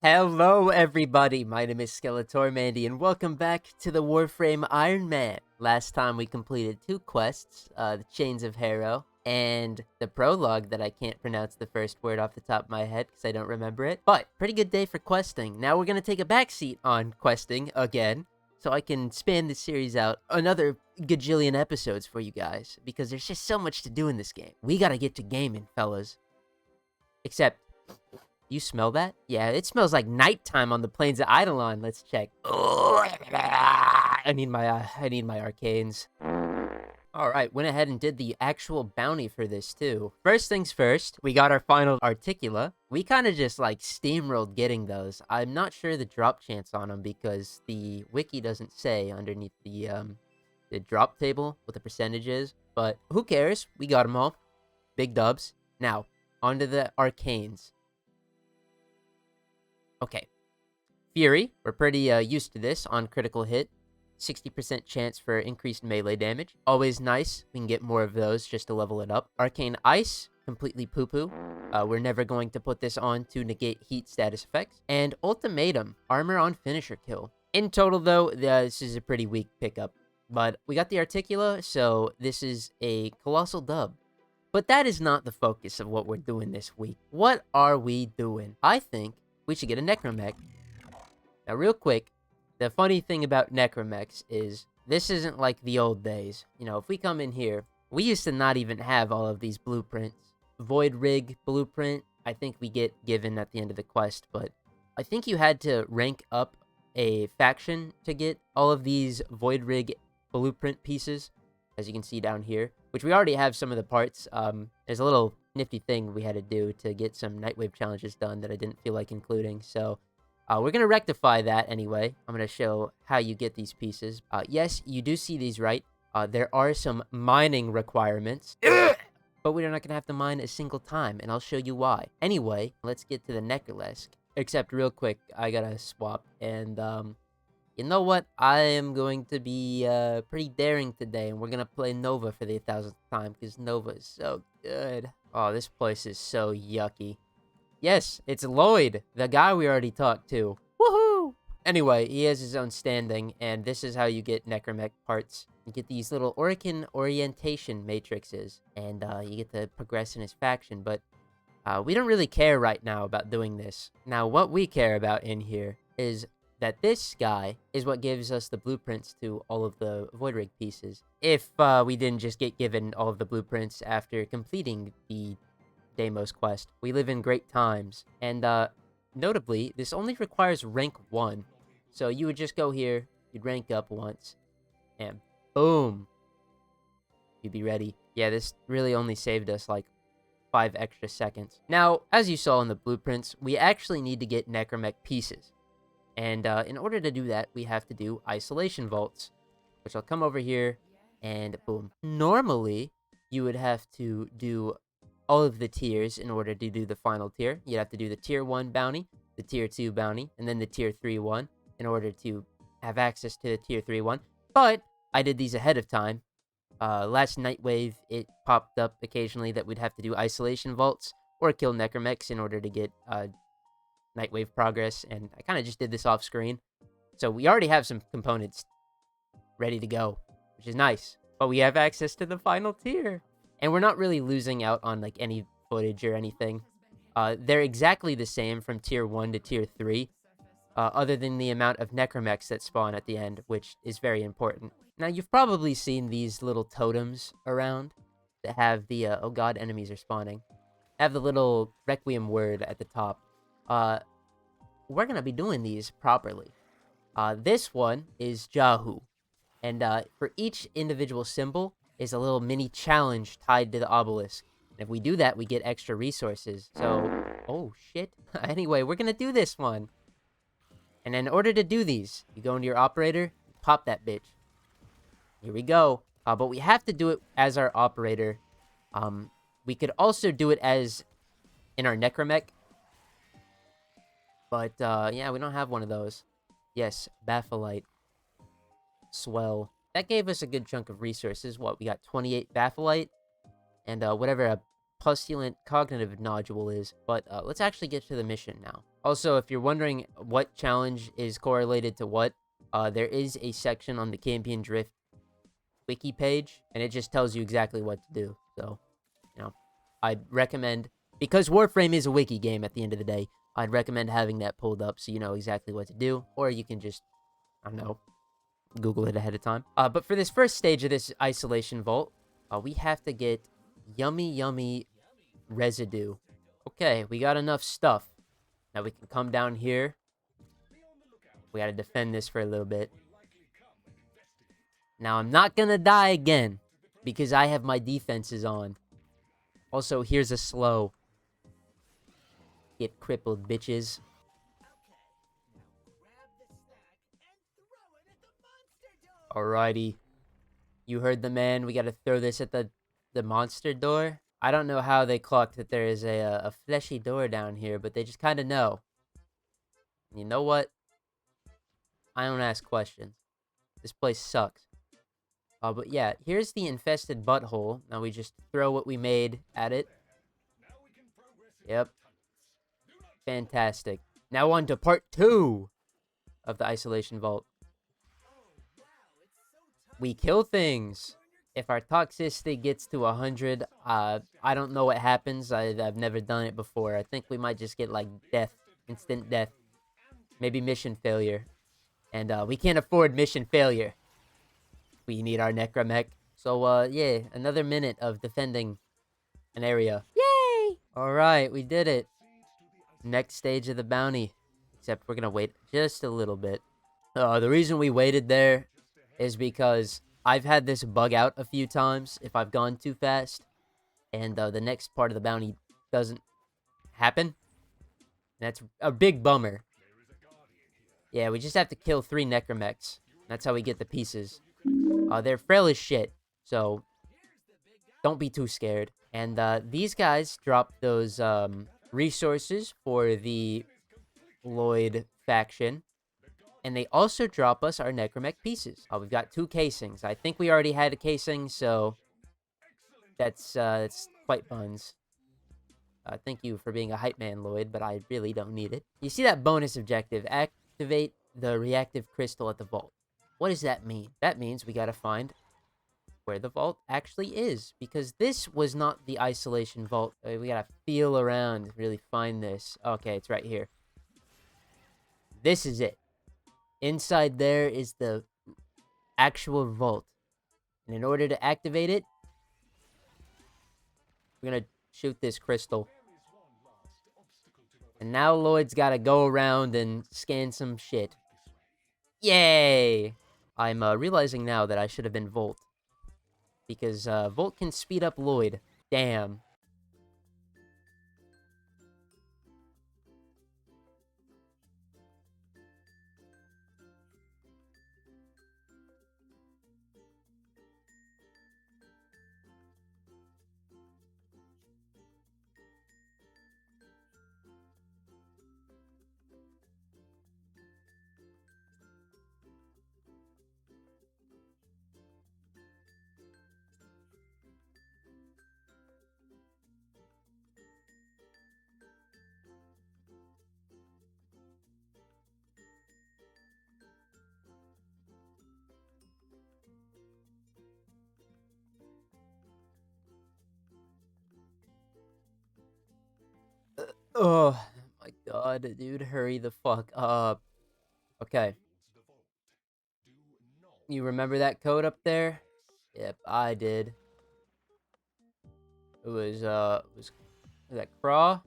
Hello everybody, my name is Skeletormandee and welcome back to the Warframe Iron Man. Last time we completed two quests, the Chains of Harrow and the prologue that I can't pronounce the first word off the top of my head because I don't remember it. But, pretty good day for questing. Now we're going to take a backseat on questing again so I can span this series out another gajillion episodes for you guys because there's just so much to do in this game. We gotta get to gaming, fellas. Except, you smell that? Yeah, it smells like nighttime on the plains of Eidolon. Let's check. I need my arcanes. Alright, went ahead and did the actual bounty for this too. First things first, we got our final Articula. We kind of just like steamrolled getting those. I'm not sure the drop chance on them because the wiki doesn't say underneath the drop table what the percentage is. But who cares? We got them all. Big dubs. Now, onto the arcanes. Okay. Fury, we're pretty used to this on critical hit. 60% chance for increased melee damage. Always nice. We can get more of those just to level it up. Arcane Ice, completely poo-poo. We're never going to put this on to negate heat status effects. And Ultimatum, armor on finisher kill. In total, though, this is a pretty weak pickup. But we got the Articula, so this is a colossal dub. But that is not the focus of what we're doing this week. What are we doing? I think we should get a Necromech. Now, real quick, the funny thing about Necromechs is this isn't like the old days. You know, if we come in here, we used to not even have all of these blueprints. Voidrig blueprint, I think we get given at the end of the quest, but I think you had to rank up a faction to get all of these Voidrig blueprint pieces, as you can see down here, which we already have some of the parts. There's a little nifty thing we had to do to get some Nightwave challenges done that I didn't feel like including, so we're going to rectify that anyway. I'm going to show how you get these pieces. Yes, you do see these right. There are some mining requirements, but we're not going to have to mine a single time, and I'll show you why. Anyway, let's get to the Necrolesk. Except real quick, I got to swap, and you know what? I am going to be pretty daring today, and we're going to play Nova for the 1000th time, because Nova is so good. Oh, this place is so yucky. Yes, it's Lloyd, the guy we already talked to. Woohoo! Anyway, he has his own standing, and this is how you get Necromech parts. You get these little Oricon orientation matrices, and you get to progress in his faction, but we don't really care right now about doing this. Now, what we care about in here is that this guy is what gives us the blueprints to all of the Voidrig pieces. If we didn't just get given all of the blueprints after completing the deimos quest, we live in great times. And notably, this only requires rank 1. So you would just go here, you'd rank up once, and boom, you'd be ready. Yeah, this really only saved us like 5 extra seconds. Now, as you saw in the blueprints, we actually need to get Necromech pieces. And in order to do that, we have to do isolation vaults, which I'll come over here, and boom. Normally, you would have to do all of the tiers in order to do the final tier. You'd have to do the tier 1 bounty, the tier 2 bounty, and then the tier 3 one in order to have access to the tier 3 one. But I did these ahead of time. Last Nightwave, it popped up occasionally that we'd have to do isolation vaults or kill Necromechs in order to get Nightwave progress, and I kind of just did this off screen. So we already have some components ready to go, which is nice. But we have access to the final tier. And we're not really losing out on like any footage or anything. They're exactly the same from tier 1 to tier 3, other than the amount of Necromechs that spawn at the end, which is very important. Now, you've probably seen these little totems around that have the, oh god, enemies are spawning. Have the little Requiem word at the top. We're going to be doing these properly. This one is Jahu. And for each individual symbol is a little mini challenge tied to the obelisk. And if we do that, we get extra resources. So, oh shit. Anyway, we're going to do this one. And in order to do these, you go into your operator, pop that bitch. Here we go. But we have to do it as our operator. We could also do it as in our Necromech. But, yeah, we don't have one of those. Yes, Bapholite. Swell. That gave us a good chunk of resources. What, we got 28 Bapholite? And, whatever a pustulent cognitive nodule is, but let's actually get to the mission now. Also, if you're wondering what challenge is correlated to what, there is a section on the Campion Drift wiki page, and it just tells you exactly what to do. So, you know, I'd recommend, because Warframe is a wiki game at the end of the day, I'd recommend having that pulled up so you know exactly what to do, or you can just, I don't know, Google it ahead of time. But for this first stage of this isolation vault, we have to get yummy residue. Okay, we got enough stuff. Now we can come down here. We gotta defend this for a little bit. Now I'm not gonna die again, because I have my defenses on. Also, here's a slow. Get crippled, bitches. Alrighty. You heard the man. We gotta throw this at the monster door. I don't know how they clocked that there is a fleshy door down here, but they just kind of know. You know what? I don't ask questions. This place sucks. But yeah, here's the infested butthole. Now we just throw what we made at it. Yep. Fantastic. Now on to part 2 of the isolation vault. We kill things. If our toxicity gets to 100, I don't know what happens. I've never done it before. I think we might just get, like, death. Instant death. Maybe mission failure. And we can't afford mission failure. We need our necromech. So, yeah, another minute of defending an area. Yay! Alright, we did it. Next stage of the bounty. Except we're gonna wait just a little bit. The reason we waited there is because I've had this bug out a few times if I've gone too fast, and the next part of the bounty doesn't happen. That's a big bummer. Yeah, we just have to kill 3 necromechs. That's how we get the pieces. They're frail as shit, so don't be too scared. And these guys drop those resources for the Lloyd faction. And they also drop us our necromech pieces. We've got 2 casings. I think we already had a casing, so that's quite buns. Thank you for being a hype man, Lloyd, but I really don't need it. You see that bonus objective? Activate the reactive crystal at the vault. What does that mean? That means we gotta find where the vault actually is, because this was not the isolation vault. We gotta feel around, really find this. Okay, it's right here. This is it. Inside there is the actual vault. And in order to activate it, we're gonna shoot this crystal. And now Lloyd's gotta go around and scan some shit. Yay! I'm realizing now that I should have been Volt. Because Volt can speed up Lloyd. Damn. Oh my god, dude, hurry the fuck up. Okay. You remember that code up there? Yep, I did. It was that Craw?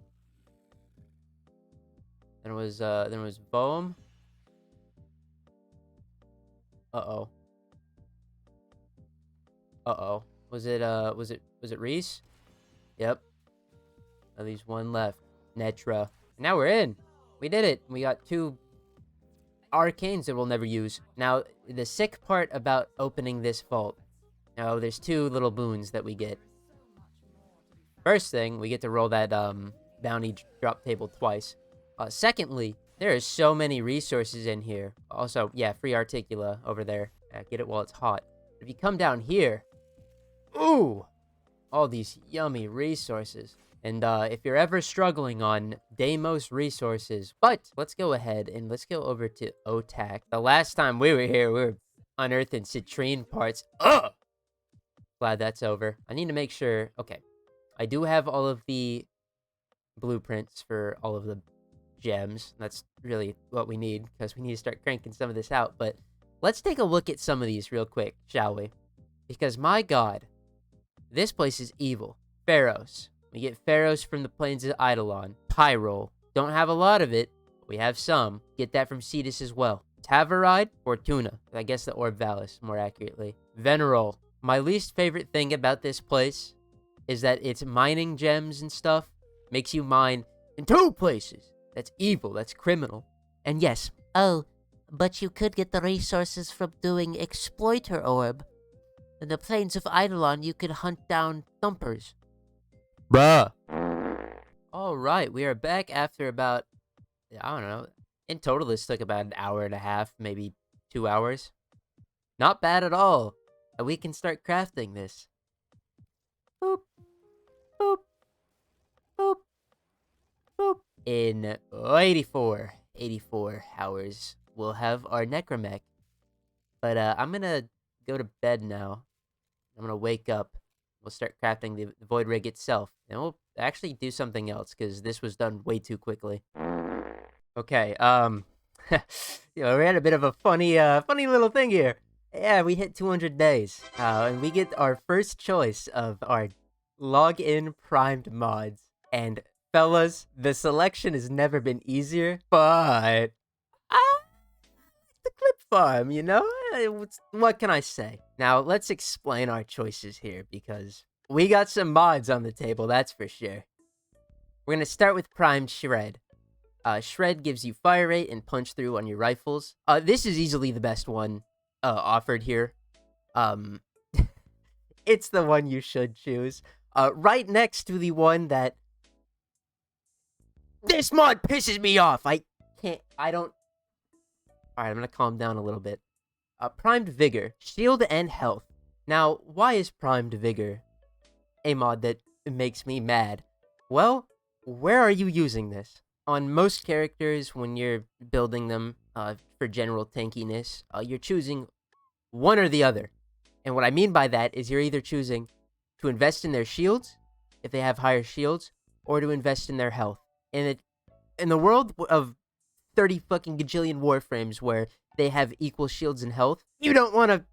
Then it was Bohm. Uh-oh. Uh-oh. Was it Reese? Yep. At least one left. Netra. Now we're in. We did it. We got 2 arcanes that we'll never use. Now, the sick part about opening this vault. Now, there's 2 little boons that we get. First thing, we get to roll that bounty drop table twice. Secondly, there are so many resources in here. Also, yeah, free articula over there. Get it while it's hot. If you come down here, ooh, all these yummy resources. And if you're ever struggling on deimos resources, but let's go ahead and let's go over to OTAC. The last time we were here, we were unearthing citrine parts. Ugh! Glad that's over. I need to make sure. Okay, I do have all of the blueprints for all of the gems. That's really what we need, because we need to start cranking some of this out. But let's take a look at some of these real quick, shall we? Because my god, this place is evil. Pharaohs. We get Pharaohs from the plains of Eidolon. Pyrol. Don't have a lot of it, but we have some. Get that from Cetus as well. Tavaride. Fortuna. I guess the Orb Valis, more accurately. Venerol. My least favorite thing about this place is that it's mining gems and stuff. Makes you mine in 2 places. That's evil. That's criminal. And yes. Oh, but you could get the resources from doing Exploiter Orb. In the plains of Eidolon, you could hunt down thumpers. Bruh. Alright, we are back after about, I don't know, in total this took about an hour and a half, maybe 2 hours. Not bad at all. And we can start crafting this. Boop. Boop. Boop. Boop. In 84 hours, we'll have our necromech. But I'm gonna go to bed now. I'm gonna wake up. We'll start crafting the Voidrig itself. And we'll actually do something else, because this was done way too quickly. Okay, we had a bit of a funny little thing here. Yeah, we hit 200 days. And we get our first choice of our login primed mods. And fellas, the selection has never been easier, but the clip farm, you know? What can I say? Now, let's explain our choices here, because we got some mods on the table, that's for sure. We're gonna start with primed Shred. Shred gives you fire rate and punch through on your rifles. This is easily the best one offered here. It's the one you should choose. Right next to the one that... This mod pisses me off! I don't... Alright, I'm gonna calm down a little bit. Primed Vigor. Shield and health. Now, why is Primed Vigor a mod that makes me mad? Well, where are you using this? On most characters, when you're building them for general tankiness, you're choosing one or the other. And what I mean by that is you're either choosing to invest in their shields, if they have higher shields, or to invest in their health. In the world of 30 fucking gajillion Warframes where they have equal shields and health, you don't want to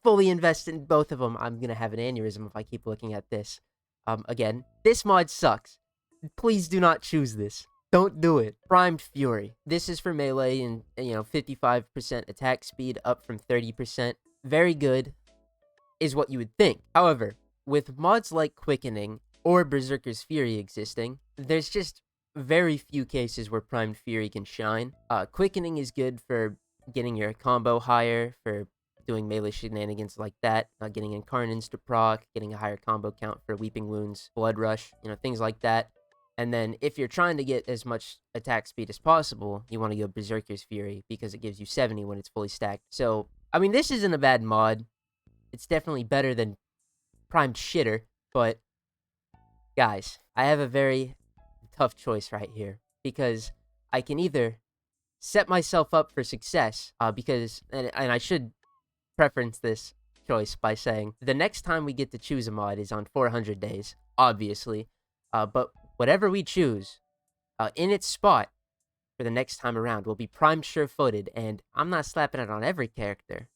fully invest in both of them. I'm gonna have an aneurysm if I keep looking at this. Again, this mod sucks. Please do not choose this. Don't do it. Primed Fury. This is for melee and, 55% attack speed up from 30%. Very good, is what you would think. However, with mods like Quickening or Berserker's Fury existing, there's just very few cases where Primed Fury can shine. Quickening is good for getting your combo higher, for doing melee shenanigans like that, getting Incarnants to proc, getting a higher combo count for Weeping Wounds, Blood Rush, things like that. And then if you're trying to get as much attack speed as possible, you want to go Berserker's Fury, because it gives you 70 when it's fully stacked. So, I mean, this isn't a bad mod. It's definitely better than Primed Shitter, but guys, I have a very tough choice right here, because I can either set myself up for success, because, and I should preference this choice by saying the next time we get to choose a mod is on 400 days, obviously, but whatever we choose, in its spot for the next time around will be primed sure-footed, and I'm not slapping it on every character,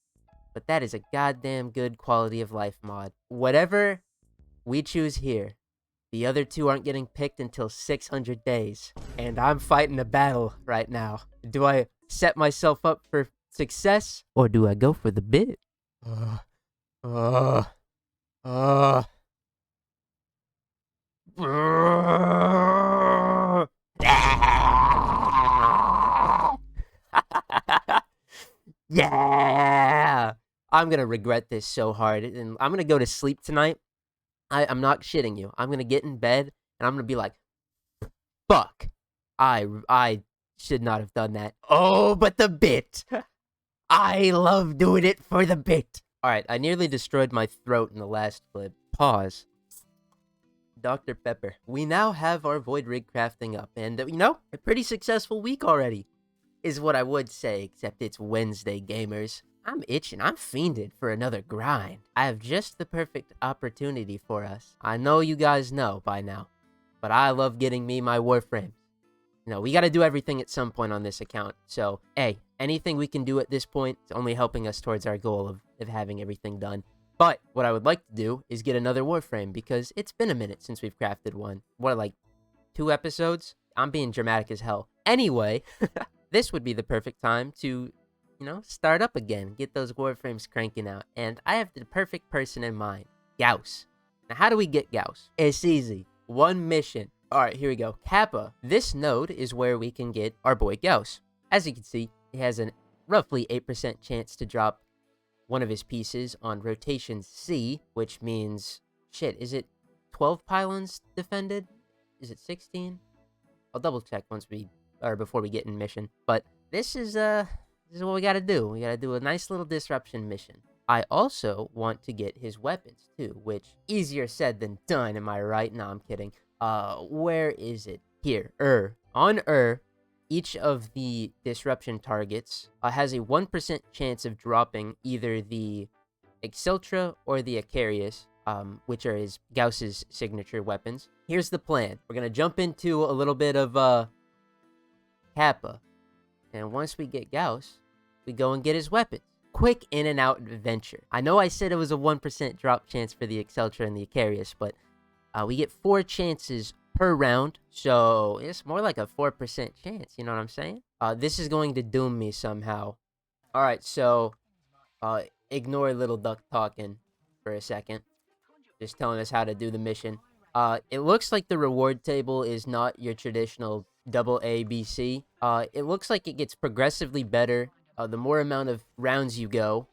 but that is a goddamn good quality of life mod. Whatever we choose here, the other two aren't getting picked until 600 days, and I'm fighting a battle right now. Do I set myself up for success, or do I go for the bit? Yeah! I'm gonna regret this so hard, and I'm gonna go to sleep tonight. I'm not shitting you. I'm gonna get in bed, and I'm gonna be like, fuck. I should not have done that. Oh, but the bit! I love doing it for the bit! Alright, I nearly destroyed my throat in the last clip. pause. Dr. Pepper. We now have our Voidrig crafting up, and, a pretty successful week already, is what I would say, except it's Wednesday, gamers. I'm itching. I'm fiended for another grind. I have just the perfect opportunity for us. I know you guys know by now, but I love getting me my Warframes. We gotta do everything at some point on this account, so, hey, anything we can do at this point is only helping us towards our goal of having everything done. But what I would like to do is get another Warframe, because it's been a minute since we've crafted one. What, like 2 episodes? I'm being dramatic as hell. Anyway, this would be the perfect time to, start up again, get those Warframes cranking out. And I have the perfect person in mind, Gauss. Now, how do we get Gauss? It's easy. One mission. Alright, here we go. Kappa. This node is where we can get our boy Gauss. As you can see, he has a roughly 8% chance to drop one of his pieces on rotation C, which means, is it 12 pylons defended? Is it 16? I'll double check before we get in mission. But this is what we gotta do. We gotta do a nice little disruption mission. I also want to get his weapons too, which easier said than done, am I right? No, I'm kidding. Where is it? Here, on each of the disruption targets has a 1% chance of dropping either the Exceltra or the Acarius, which are Gauss's signature weapons. Here's the plan. We're going to jump into a little bit of Kappa. And once we get Gauss, we go and get his weapons. Quick in and out adventure. I know I said it was a 1% drop chance for the Exceltra and the Acarius, but we get 4 chances per round, so it's more like a 4% chance, you know what I'm saying? This is going to doom me somehow. Alright, so, ignore little duck talking for a second. Just telling us how to do the mission. It looks like the reward table is not your traditional double A, B, C. It looks like it gets progressively better the more amount of rounds you go,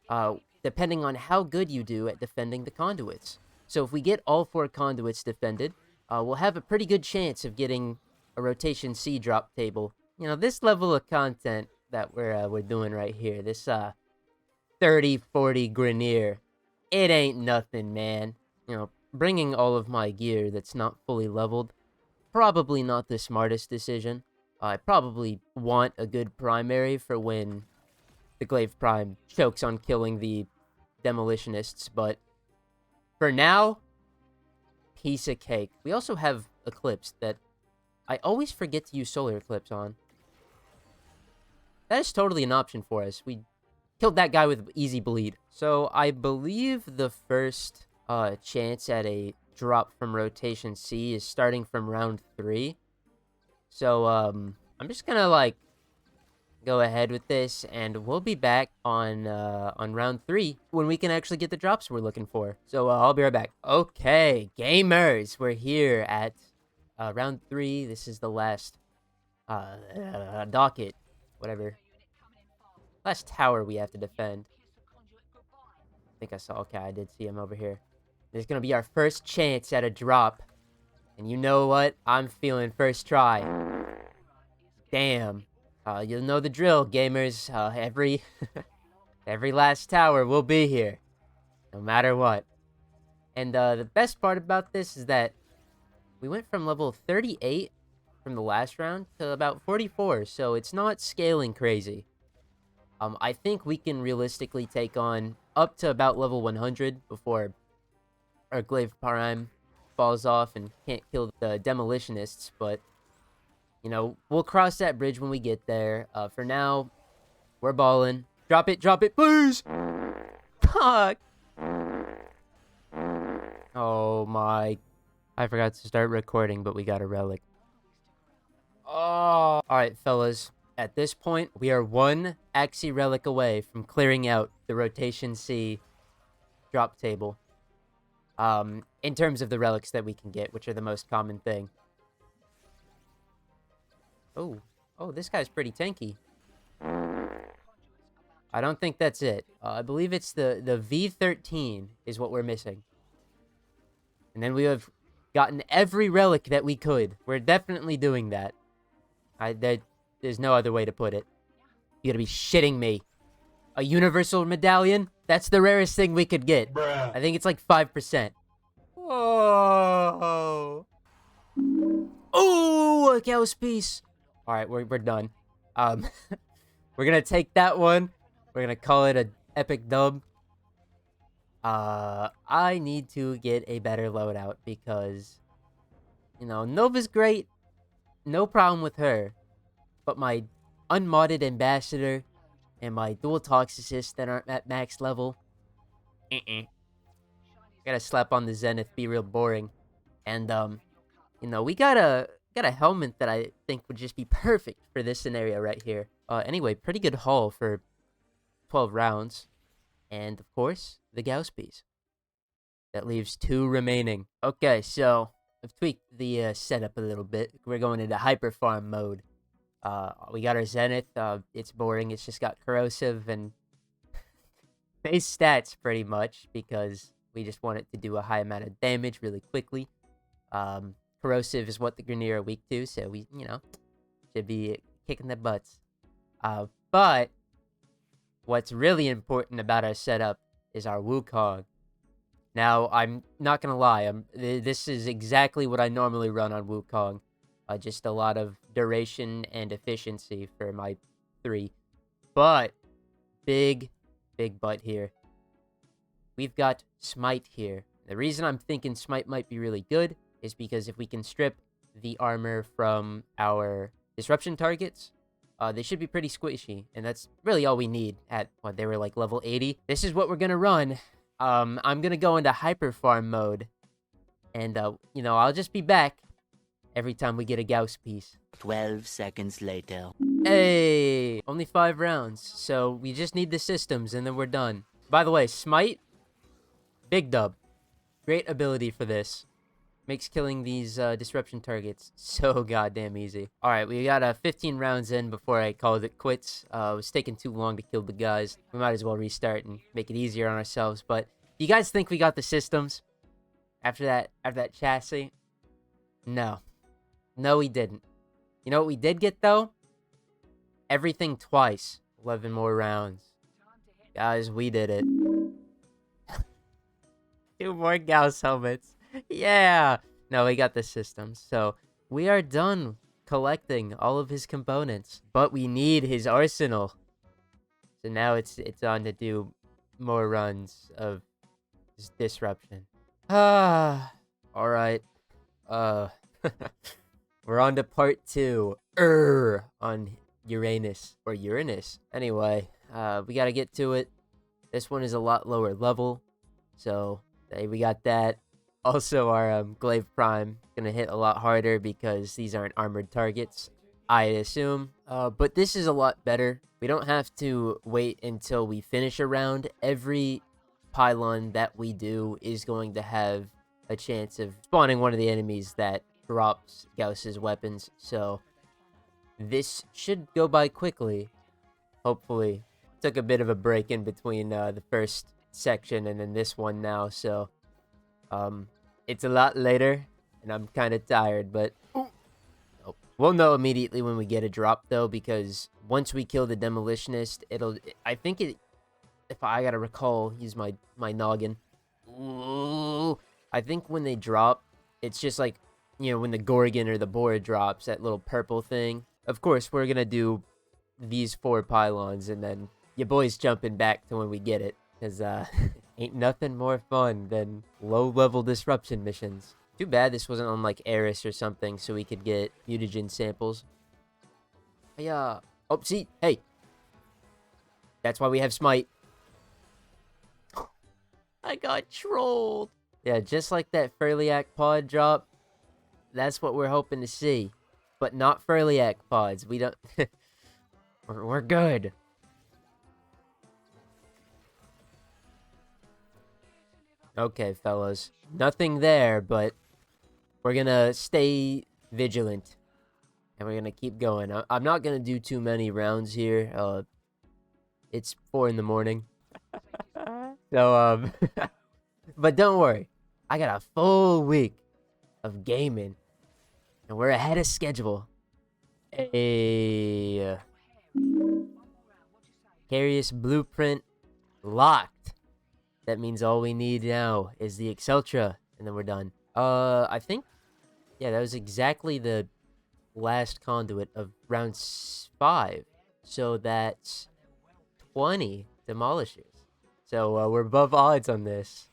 depending on how good you do at defending the conduits. So if we get all 4 conduits defended, we'll have a pretty good chance of getting a rotation C drop table. This level of content that we're doing right here, this 30-40 Grenier, it ain't nothing, man. Bringing all of my gear that's not fully leveled, probably not the smartest decision. I probably want a good primary for when the Glaive Prime chokes on killing the demolitionists, but for now, piece of cake. We also have Eclipse that I always forget to use Solar Eclipse on. That is totally an option for us. We killed that guy with easy bleed. So I believe the first chance at a drop from rotation C is starting from round 3. So I'm just gonna go ahead with this, and we'll be back on round 3 when we can actually get the drops we're looking for. So I'll be right back. Okay, gamers, we're here at round 3. This is the last docket, whatever. Last tower we have to defend. I think I saw. Okay, I did see him over here. This is gonna be our first chance at a drop, and you know what? I'm feeling first try. Damn. You'll know the drill, gamers. Every last tower will be here, no matter what. And the best part about this is that we went from level 38 from the last round to about 44, so it's not scaling crazy. I think we can realistically take on up to about level 100 before our Glaive Prime falls off and can't kill the demolitionists, but we'll cross that bridge when we get there. For now, we're balling. Drop it, please! Fuck! Oh my... I forgot to start recording, but we got a relic. Oh! Alright, fellas. At this point, we are 1 Axie relic away from clearing out the rotation C drop table. In terms of the relics that we can get, which are the most common thing. Oh, this guy's pretty tanky. I don't think that's it. I believe it's the V13 is what we're missing. And then we have gotten every relic that we could. We're definitely doing that. There's no other way to put it. You gotta be shitting me. A universal medallion? That's the rarest thing we could get. Bruh. I think it's like 5%. Oh. Oh, a Gauss piece. All right, we're done. Um, we're gonna take that one. We're gonna call it a epic dub. I need to get a better loadout because, Nova's great. No problem with her. But my unmodded ambassador and my dual toxicists that aren't at max level, gotta slap on the Zenith, be real boring. And, we got a helmet that I think would just be perfect for this scenario right here. Anyway, pretty good haul for 12 rounds. And, of course, the Gauss piece. That leaves 2 remaining. Okay, so I've tweaked the setup a little bit. We're going into hyper farm mode. We got our Zenith. It's boring. It's just got corrosive and base stats pretty much because we just want it to do a high amount of damage really quickly. Corrosive is what the Grineer are weak to, so we, should be kicking their butts. But what's really important about our setup is our Wukong. Now, I'm not gonna lie, this is exactly what I normally run on Wukong. Just a lot of duration and efficiency for my 3. But, big but here. We've got Smite here. The reason I'm thinking Smite might be really good is because if we can strip the armor from our disruption targets, they should be pretty squishy. And that's really all we need at, they were like level 80. This is what we're gonna run. I'm gonna go into hyper farm mode. And, I'll just be back every time we get a Gauss piece. 12 seconds later. Hey! Only 5 rounds, so we just need the systems and then we're done. By the way, Smite, big dub. Great ability for this. Makes killing these disruption targets so goddamn easy. Alright, we got 15 rounds in before I called it quits. It was taking too long to kill the guys. We might as well restart and make it easier on ourselves. But do you guys think we got the systems after that chassis? No. No, we didn't. You know what we did get, though? Everything twice. 11 more rounds. Guys, we did it. 2 more Gauss helmets. Yeah! No, we got the systems. So, we are done collecting all of his components. But we need his arsenal. So now it's on to do more runs of this disruption. Alright. We're on to part 2. On Uranus. Or Uranus. Anyway, we gotta get to it. This one is a lot lower level. So, we got that. Also, our Glaive Prime gonna hit a lot harder because these aren't armored targets, I assume. But this is a lot better. We don't have to wait until we finish a round. Every pylon that we do is going to have a chance of spawning one of the enemies that drops Gauss's weapons. So, this should go by quickly. Hopefully. Took a bit of a break in between the first section and then this one now, so it's a lot later and I'm kind of tired, but we'll know immediately when we get a drop though, because once we kill the demolitionist, if I gotta recall, use my noggin. Ooh, I think when they drop, it's just like, when the Gorgon or the Boar drops, that little purple thing. Of course, we're gonna do these 4 pylons and then your boy's jumping back to when we get it, because ain't nothing more fun than low-level disruption missions. Too bad this wasn't on, like, Eris or something, so we could get mutagen samples. Yeah. Oh, see? Hey! That's why we have Smite. I got trolled! Yeah, just like that Furliak pod drop, that's what we're hoping to see. But not Furliak pods. We don't... we're good. Okay, fellas. Nothing there, but we're gonna stay vigilant. And we're gonna keep going. I'm not gonna do too many rounds here. It's 4 in the morning. So, but don't worry. I got a full week of gaming. And we're ahead of schedule. A Carius blueprint locked. That means all we need now is the Exceltra and then we're done. I think, yeah, that was exactly the last conduit of round 5. So that's 20 demolishers. So we're above odds on this.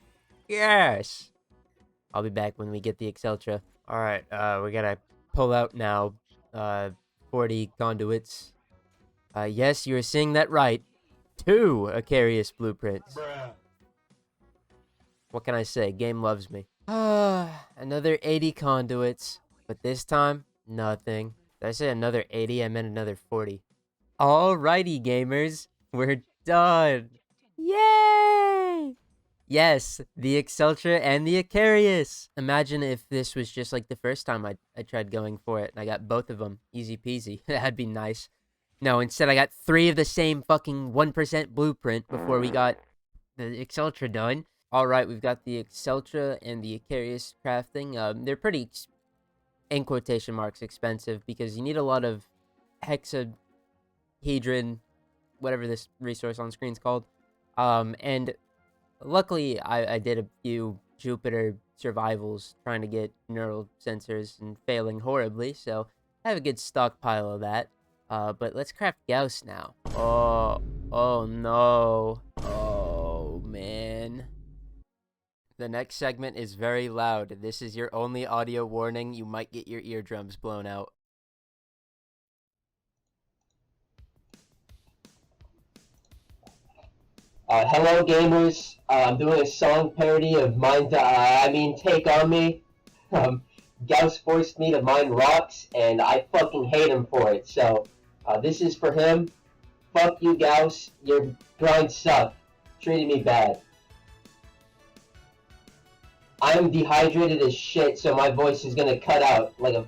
Yes! I'll be back when we get the Exceltra. Alright, we gotta pull out now 40 conduits. Yes, you were seeing that right. 2 Acarius blueprints. Bruh. What can I say? Game loves me. Another 80 conduits, but this time, nothing. Did I say another 80? I meant another 40. Alrighty, gamers. We're done. Yay! Yes, the Exceltra and the Acarius. Imagine if this was just like the first time I tried going for it and I got both of them. Easy peasy. That'd be nice. No, instead I got 3 of the same fucking 1% blueprint before we got the Exceltra done. Alright, we've got the Exceltra and the Acarius crafting. They're pretty, in quotation marks, expensive because you need a lot of hexahedron, whatever this resource on screen's called. And luckily, I did a few Jupiter survivals trying to get neural sensors and failing horribly, so I have a good stockpile of that. But let's craft Gauss now. Oh no. Oh man. The next segment is very loud. This is your only audio warning. You might get your eardrums blown out. Hello gamers, I'm doing a song parody of Take On Me. Gauss forced me to mine rocks, and I fucking hate him for it, so this is for him. Fuck you, Gauss, your grind sucked. Treated me bad. I am dehydrated as shit, so my voice is gonna cut out like a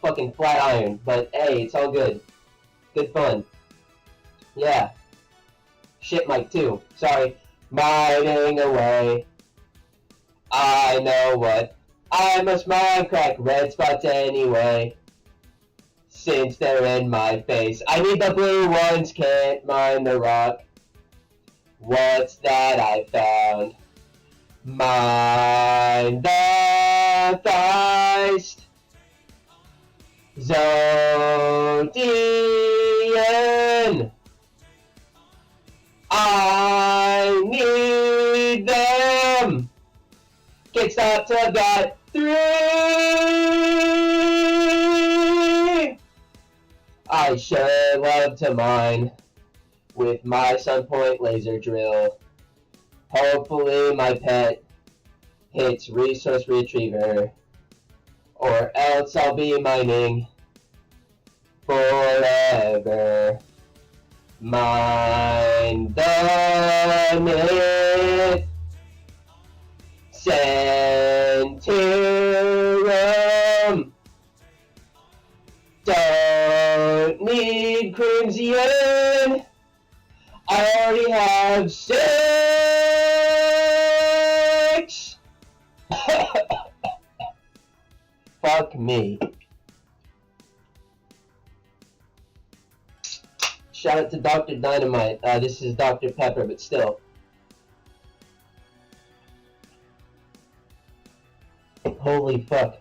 fucking flat iron, but hey, it's all good. Good fun. Yeah. Shit mic too. Sorry. Mining away. I know what. I must mine crack red spots anyway. Since they're in my face. I need the blue ones, can't mine the rock. What's that I found? Mine the Geist. Zodian. I need them. Can't stop till I got 3. I sure love to mine with my Sunpoint laser drill. Hopefully my pet hits resource retriever, or else I'll be mining forever. Mine the myth, Centurium. Don't need Crimson, I already have 6. Fuck me. Shout out to Dr. Dynamite. This is Dr. Pepper, but still. Holy fuck.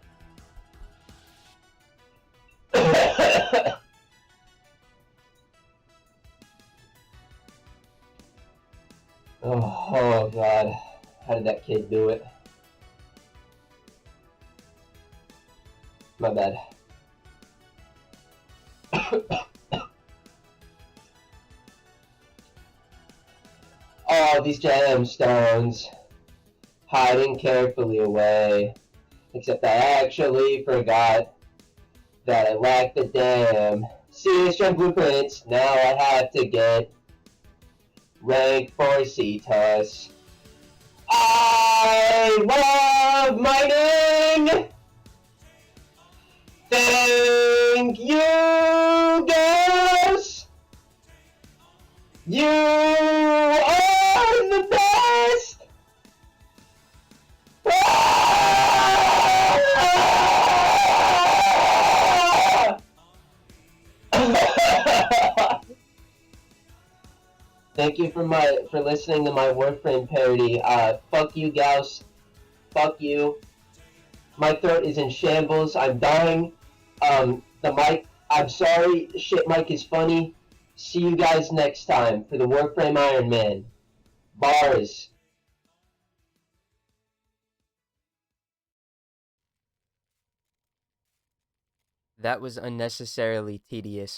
Oh god. How did that kid do it? My bad. All these gemstones hiding carefully away. Except I actually forgot that I lack the damn CS blueprints. Now I have to get rank for Cetus. I love mining! Thank you, Gauss! You are the best! Thank you for listening to my Warframe parody. Fuck you, Gauss. Fuck you. My throat is in shambles. I'm dying. The mic. I'm sorry. Shit, mic is funny. See you guys next time for the Warframe Iron Man. Bars. That was unnecessarily tedious.